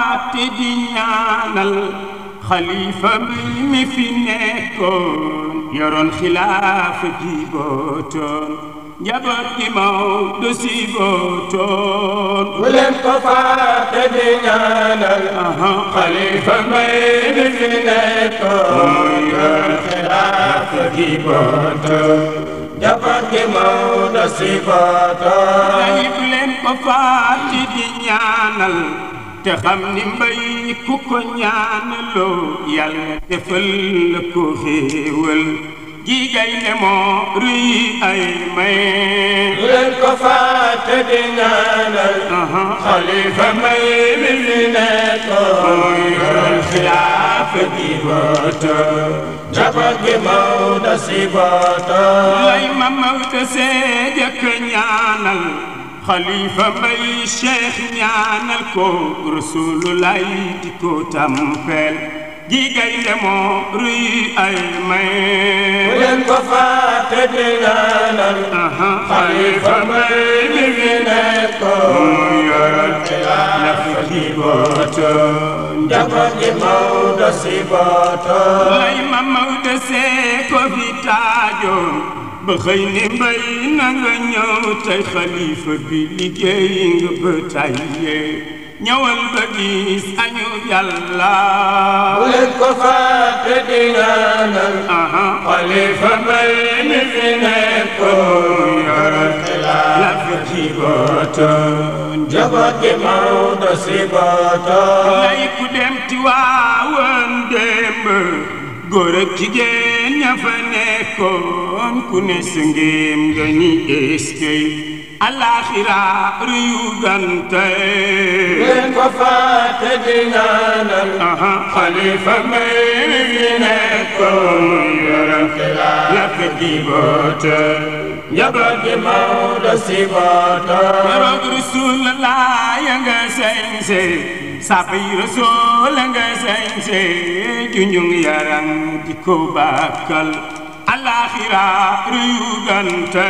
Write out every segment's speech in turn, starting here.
te di ñaanal xalifa bi mi fi nekkoon yoroon xilaafa ji bootoon njaboot gi Maodo si bootoon bu leen ko fàtte di ñaanal xalifa bi mi fi nekkoon yoroon xilaafa ji bootoon njaboot gi Maodo si bootoon bu leen ko fàtte di ñaanal te xam ni mbay ku ko ñaanaloo yàlla defal la ko xéewal ji gaynde moo rëy ay may bu leen ko fàtte di ñaanal xalifa may mi fi nekkoon yoroon xilaafa gi bootoon njaboot gi Maodo si bootoon lay ma Maodo see jëkk ñaanal xalifa mbay cheikh ñaanal ko rasulullah di ko tampel ji gaynde moo rëy ay may bu leen ko fàtte di ñaanal xalifa mbay mi fi nekkoon yoroon xilaafa gi bootoon njaboot gi Maodo si bootoon lay ma Maodo see ko fi taajoon ba xëy ni mbay na nga ñëw tey xalifa bi liggéey nga ba tàyyee ñëwal ba gis añu yàlla bu leen ko fàtte di ñaanal xalifa mbay mi fi nekkoon yoroon xilaafa gi bootoon njaboot gi Maodo si bootoon lay ku dem Tiwaawan démb góor ak jigéen ña fa nekkoon ku ne sa ngéem nga ni eskay alaxira rëyu gante bu leen ko fàtte di ñaanal xalifa mbay mi fi nekkoon yoroon xilaafa gi bootoon njaboot gi Maodo si bootoon keroog Rasulullah ya nga sañse saapay Rasul nga sañse junjung yaram di ko bàkkal alaxira rëyu gante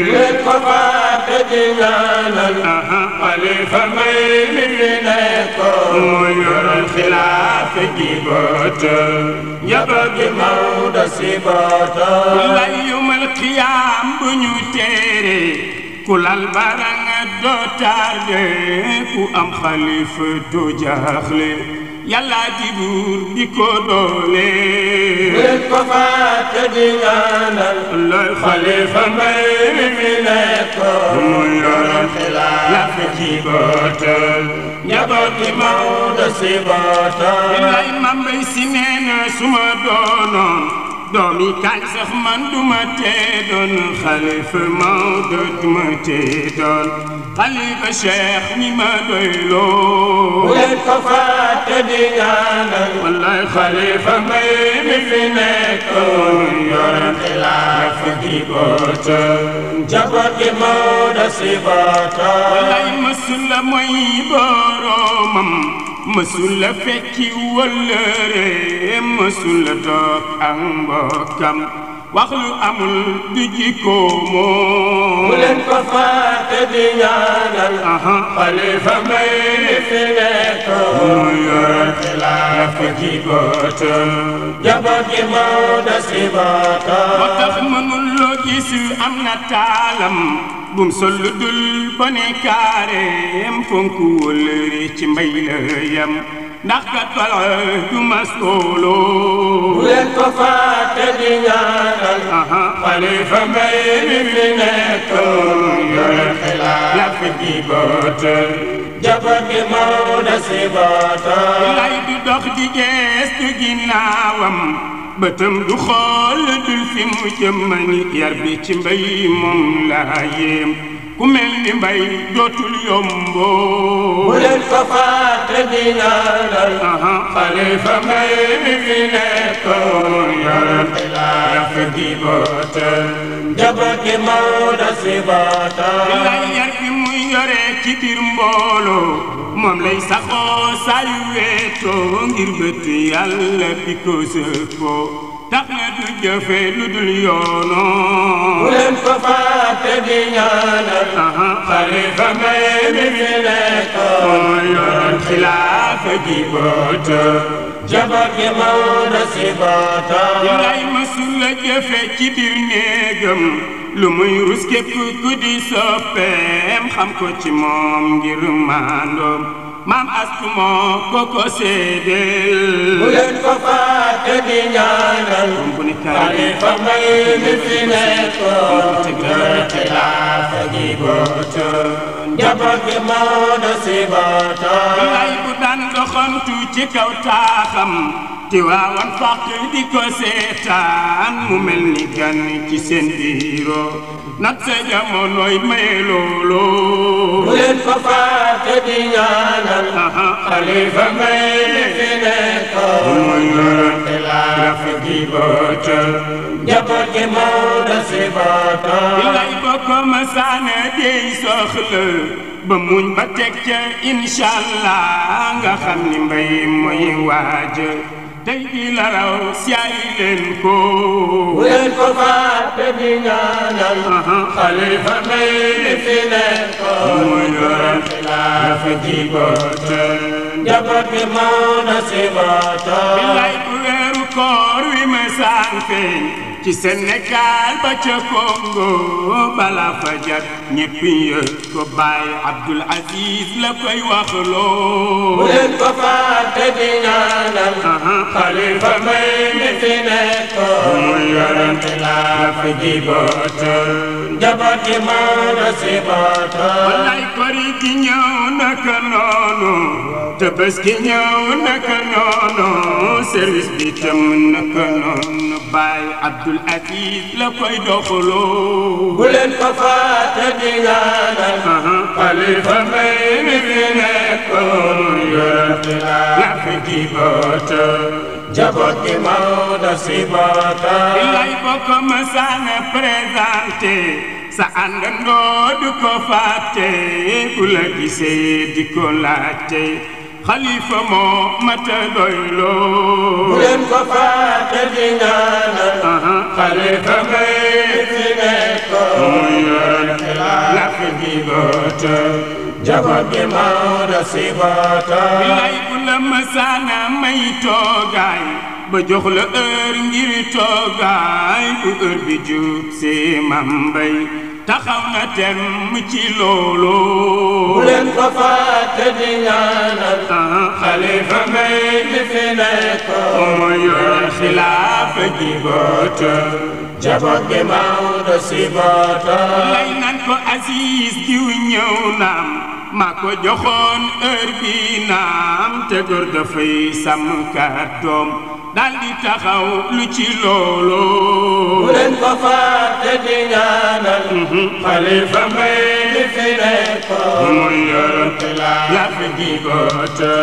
bu leen ko fàtte di ñaanal xalifa mbay mi fi nekkoon yoroon xilaafa gi bootoon njaboot gi Maodo si bootoon lay yumal qiyaam bu ñu teere ku lal baranga doo tarde ku am xalifa doo jaaxle yàlla di buur di ko doole bu leen ko fàtte di ñaanal xalifa mbay mi fi nekkoon yoroon xilaafa gi bootoon njaboot gi Maodo si bootoon lay ma mbay si nee na suma doonoon doomi kañ sax man duma tee doon xalifa Maodo duma tee doon xalifa cheikh ñi ma doyloo bu leen ko fàtte di ñaanal wallaay xalifa mbay mi fi nekkoon yoroon xilaafa gi bootoon njaboot gi Maodo si bootoon wallaay mësul la mooy boroomam mësul la fekki wëllëre mësul la toog ak mbokkam wax lu amul du jikko moom bu leen ko fàtte di ñaanal xalifa mbay mi fi nekkoon yoroon xilaafa gi bootoon njaboot gi Maodo si bootoon moo tax mënul loo gis am na taalam bum sol dul bone kaareem fonk wëllëre ci mbay la yam ndax kat wala du mas looloo bu leen ko fàtte di ñaanal xalifa mbay mi fi nekkoon yoroon xilaafa gi bootoon njaboot gi Maodo si bootoon lay du dox di geestu ginnaawam bëtam du xool dul fi mu jëmmani yar bi ci mbay moom laa yéem ku mel ni mbay dootul yomboo bu leen ko fàtte di ñaanal xalifa mbay mi fi nekkoon yoroon xilaafa gi bootoon njaboot gi Maodo si bootoon lay yar bi muy yore ci biir mbooloo moom lay saxoo saa yu weetoo ngir bët yàlla bi ko sëppoo tax na du jëfe lu dul yoono bu leen ko fàtte di ñaanal xalifa may mi fi nekkoon yoroon xilaafa gi boota jabar gi Maodo si boota lay masul la jëfe ci biir néegam lu muy rus képp ku di soppeem xam ko ci moom ngir maandoom maam astu moo ko seedeel bu leen ko fàtte di ñaanal xalifa may mi fi nekkoon yoroon xilaafa gi boota jabar gi Maodo si boota lay bu daan doxantu ci kaw taaxam ti waawan fàq di ko seetaan mu mel ni gan ci seen biiro nat sa jamonooy maye loolo bu leen ko fàtte di ñaanal xalifa may mi fi nekkoon yoroon xilaafa gi boota jabar gi Maodo si boota lay bokk ma saana dey soxla ba muñ ba teg ca inshallah nga xam ni mbay mooy waaja tey di la raw siyaay leen ko bu leen ko fàtte di ñaanal xalifa may mi fi nekkoon yoroon xilaafa gi boota jabar gi Maodo si boota billaay bu weeru koor wi ma saan feeñ ci Sénégal ba ca Congo bala fajar ñépp yëg ko Baay Abdul Aziz la koy wax loo bu leen ko fàtte di ñaanal xalifa may mi fi nekkoon yoroon xilaafa gi boota jabar gi Maodo si boota wallaay kori gi ñëw naka noonu Tabaski ñëw naka noonu service bi tam naka noonu Baay Abdul Aziz la koy doxaloo bu leen ko fàtte di ñaanal xalifa may mi fi nekkoon yoroon xilaafa gi boota jabar gi Maodo si boota lay bokk ma saana présenté sa àndandoo du ko fàtte bu la gisee di ko laajte xalifa moo mata doyloo bu leen ko fàtte di ñaanal xalifa may mi fi nekkoon yoroon xilaafa gi boota jabar gi Maodo si boota lay bu la masaana may toogaay ba jox la heure ngir toogaay bu heure bi jub see mambay taxaw na tem ci loolu bu leen ko fàtte di ñaanal xalifa may mi fi nekkoon yoroon xilaafa gi boota jabar gi Maodo si boota lay nan ko Aziz diw ñëw naam maa ko joxoon heure bi naam te góor dafay sàmm kàddoom dal di taxaw lu ci loolu bu leen ko fàtte di ñaanal xalifa may mi fi nekkoon yoroon xilaafa gi boota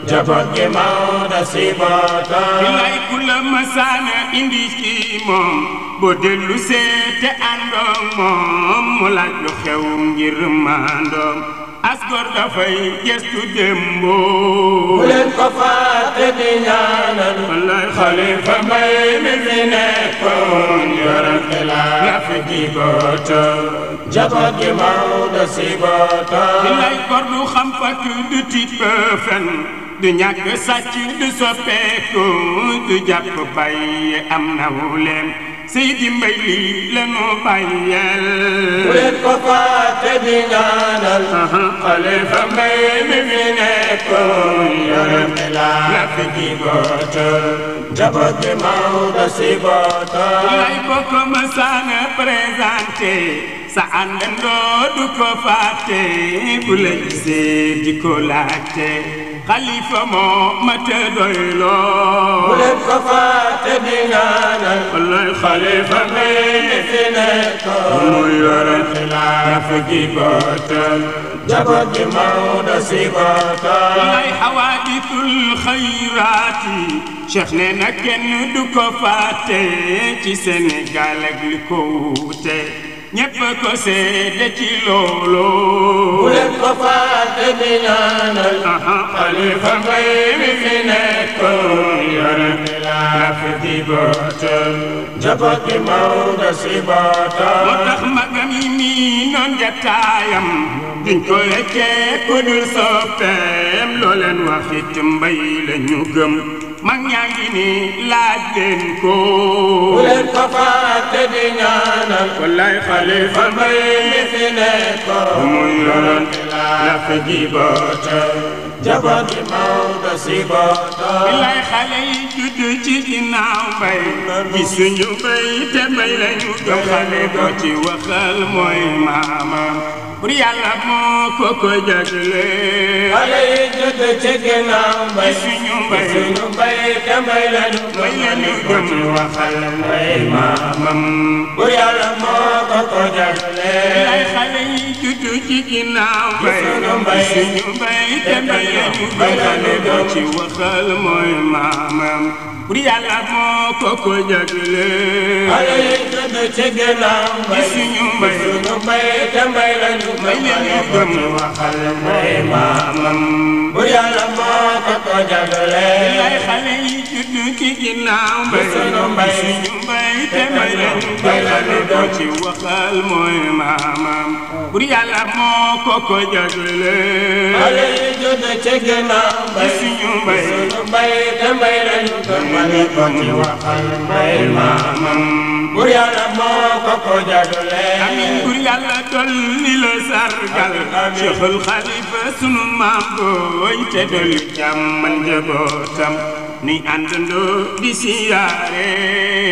jabar gi Maodo si boota lay ku la masaana indi ci moom boo dellu seete àndoom moom mu laaj lu xew ngir maandoom asgor dafay gestu démboo bu leen ko fàtte di ñaanal xalifa may mi fi nekkoon yoroon xilaafa gi boota jabar gi Maodo si boota lay gor du xam fakk du tiit ba fen du ñàkk sàcc du soppeeku du jàpp bàyyi am nawleem Seydi Mbay lii la nu bàyyeel bu leen ko fàtte di ñaanal xalifa may mi fi nekkoon yoroon xilaafa gi boota jabar gi Maodo si boota lay bokk ma saana présenté sa àndandoo du ko fàtte bu la gisee di ko laajte xalifa moo mata doyloo bu leen ko fàtte di ñaanal xalifa may mi fi nekkoon yoroon xilaafa gi boota jabar gi Maodo si boota lay xawaadisul xayraati Cheikh nee na kenn du ko fàtte ci Sénégal ak li ko wuute ñépp ko seede ci loolu bu leen ko fàtte di ñaanal xalifa may mi fi nekkoon yoroon xilaafa gi jibootal njaboot gi Maodo si bootal moo tax magam yi nii noon jataayam duñ ko weccee ku dul soppeem loo leen waxit mbay la ñu gëm mag ñaa ngi ni laaj leen ko bu leen ko fàtte di ñaanal wallaay xalifa mbay mi fi nekkoon muy yoroon la fi jibootal njaboot gi Maodo si bootal billaay xale yi juddu ci ginnaaw mbay gisuñu mbay te mbay lañu gëm xale ko ci waxal mooy maamam pour yàlla moo ko jagle xale yi juddu ci ginnaaw mbay gisuñu mbay te mbay lañu gëm ci waxal mooy maamam pour yàlla moo ko jagle billaay xale yi juddu ci ginnaaw mbay gisuñu mbay te mbay lañu gëm xale ko ci waxal mooy maamam pour yàlla moo ko jagle xale yi juddu ci ginnaaw mbay gisuñu mbay te mbay lañu gëm waxal mooy maamam pour yàlla moo ko jagle billaay xale yi juddu ci ginnaaw mbay gisuñu mbay te mbay lañu gëm xale ko ci waxal mooy maamam pour yàlla moo ko jagle xale yi juddu ci ginnaaw mbay gisuñu mbay te mbay lañu gëm xale ko ci waxal mooy maamam pour yàlla moo ko jagle amiin pour yàlla dolli la sargal Cheikhul Khalifa sunu maam booy te dolli jàmmal njabootam ni àndandoo di siyaare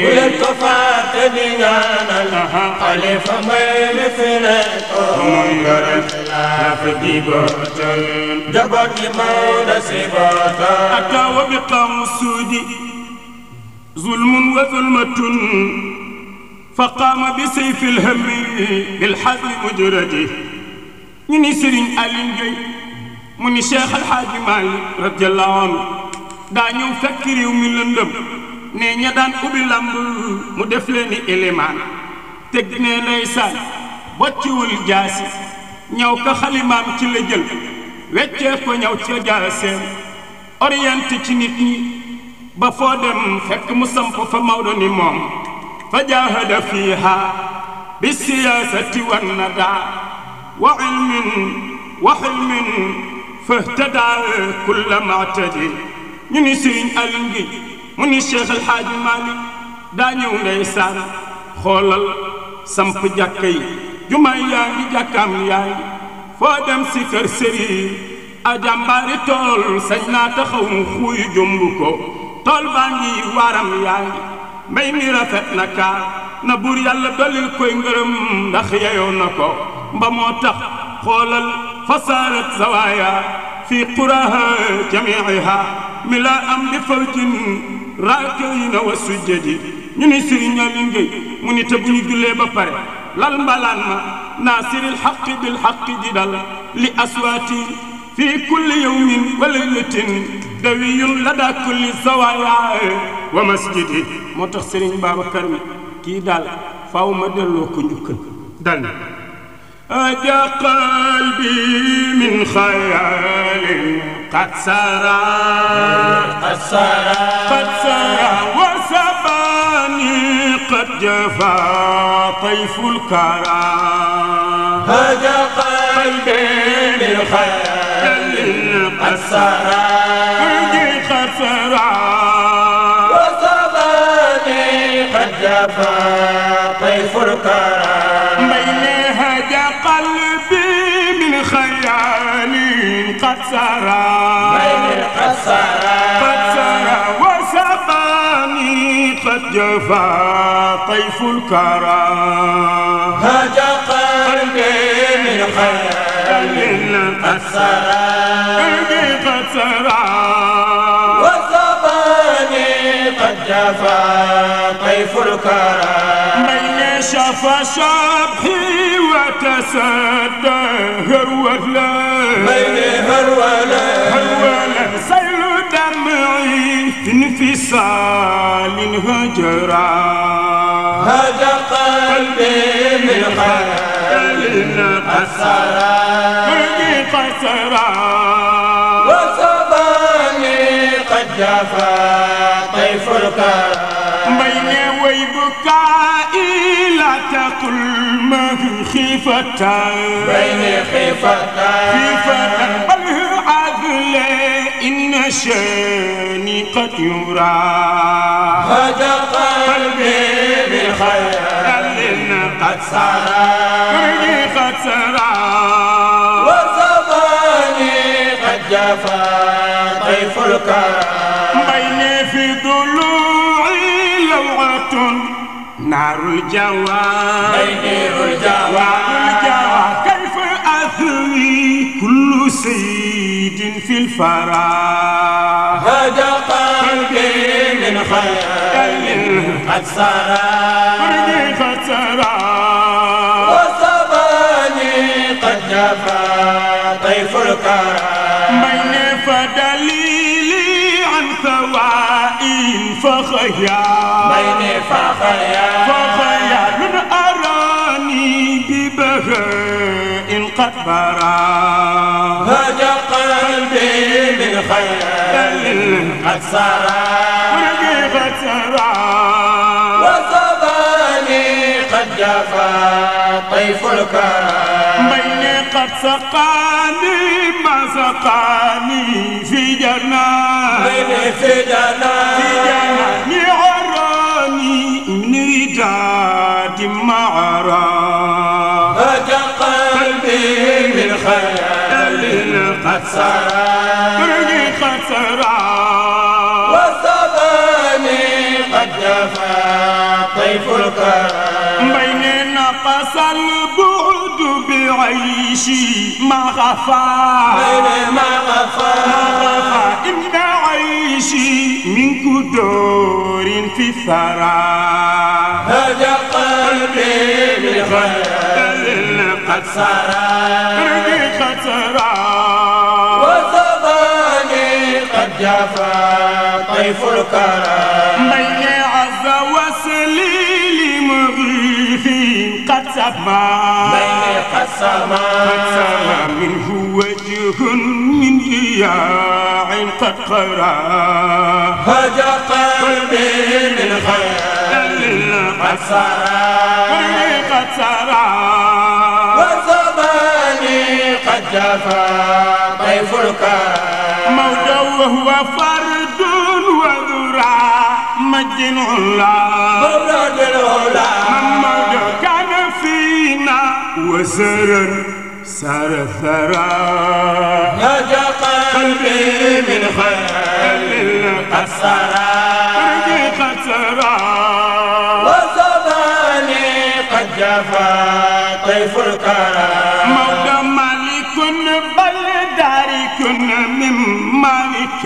bu leen ko fàtte di ñaanal Khalifa mbay mi fi nekkoon muy yoroon la fi jibootal njaboot gi Maodo si bootal ataawa bi qawsuudi zulmun wa zulmatun فقام بسيف الهم بالحزم مجرده ñi Serigne Aline Gueye mu ni Cheikh El Hadji Malick radiyallahu anhu daa ñëw fekk réew mi lëndëm ne ña daan ubbi lamb mu def leen ni élément teg ne ndeysaan bocciwul jaasi ñaw ka xalimaam ci la jël weccee ko ñaw ca jaaseem orienté ci nit ñi ba foo dem fekk mu samp fa Maodo ni moom فجاهد فيها بالسياسة والندى وعلم وحلم فاهتدى كل معتدي ñi Serigne Aline Gueye mu ni Cheikh El Hadji Malick daa ñëw ndeysaan xoolal samp jàkka yi jumaay yaa ngi jàkkaam yaa ngi foo dem si kër Serigne a jàmbaari tool sañ naa taxaw mu xuuyu jomb ko tool baa ngi waaram yaa ngi mbay mi rafet na kaar na buur yàlla dolil koy ngërëm ndax yeyoo na ko mba moo tax xoolal fasaarat zawaaya fi quraha jamiiha mi la am bi fawjin raakina wa sujjadi ñu ni Serigne Aline Gueye mu ni te bu ñu jullee ba pare lal mbalaan ma naasiril xaqi bil xaqi di dal li aswaati fi kulli yawmin wa laylatin dawiyun lada kulli zawaaya wa masjidi moo tax Serigne Babacar mi kii daal faaw ma delloo ko njukkal dal aja qalbi min xayaalin qad sara wa sabani qad jafa tayful kara aja qalbi min xayaalin qad sara جفا طيف الكرام بينها جا قلبي من خيال قد سرى قد سرى وسباني قد جفا طيف الكرام هجا قلبي من خيال قد سرى قد جفا طيف الكرام بين شفا شبحي وتسدى هرولا بين هرولا سيل دمعي في انفصال هجرا هجا قلبي من خيال قد سرى وصباني قد جفا طيف الكرام بل عدل إن شاني قد يرى هدى قلبي بخيال قد سرى وزماني قد جفا طيف الكرم بيني في ضلوعي لوعة نار الجوى كيف أثوي كل سيد في الفرا هدى قلبي من خيال قد سرى وزماني قد جفا طيف الكرم بين فدليلي عن ثوائن فخيال أراني ببهاء قد برا هدى قلبي من خيال قد سرى وزماني قد جفا طيف الكرم بين قد سقاني ما سقاني في جناني عراني من وداد معرى هدى قلبي من خيال قد سرى وزماني قد جفا طيف الكرم بين نقص البعد بعيشي ما غفى إن عيشي من كدور في الثرى هدى قلبي من خيال قد سرى وزماني قد جفا طيف الكرم بين عز وسليل مغيث قد سما منه وجه من ضياع قد قرى هدى قلبي من خيال قد سرى وزماني قد جفا طيف الكرم موضع وهو فرد وذرى مجد العلا موضع كان فينا وسرا سار الثرى هدى قلبي من خيال قد سرى وزماني قد جفا طيف الكرم موضع مالك بل دارك من مالك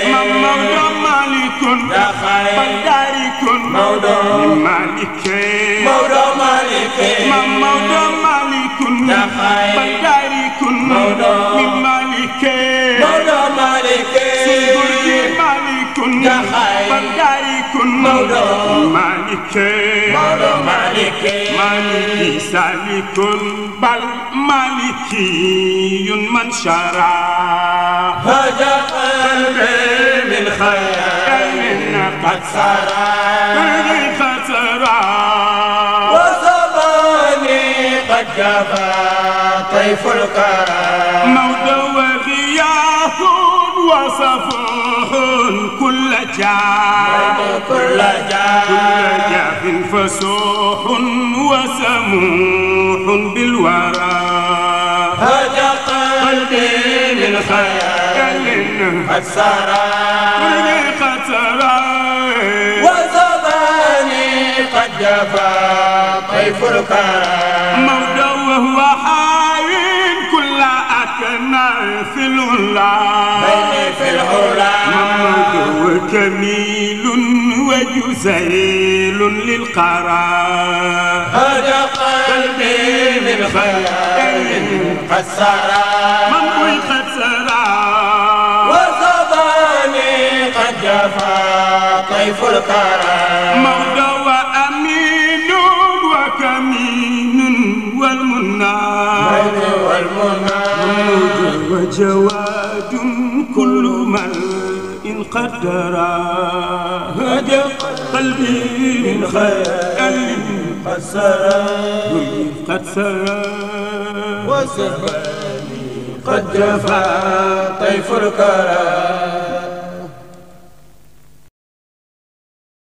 موضع مالك يا خير بل دارك موضع من مالك موضع مالك يا خير بل دارك من مالك سيدي مالك يا خير بل دارك مالكي سالك بل مالكي من شرع هدى قلبي من خيال قد سرى وزماني قد جفا طيف الكرم موضع وغياث وصف كل جاف فسوح وسموح بالورى هدى قلبي من خيال قد سرى وزماني قد جفا طيف الكرم موضع وهو حاوي كل أكناف العلا وكميل وجزيل للقرار هدى قلبي من خيال قد سرى وزماني قد جفا طيف الكرم موضع وأمين وكمين والمنى وجواد كل من إن قدر هدى قلبي من خيال قد سرى قد سرى وسباني قد جفا طيف الكرى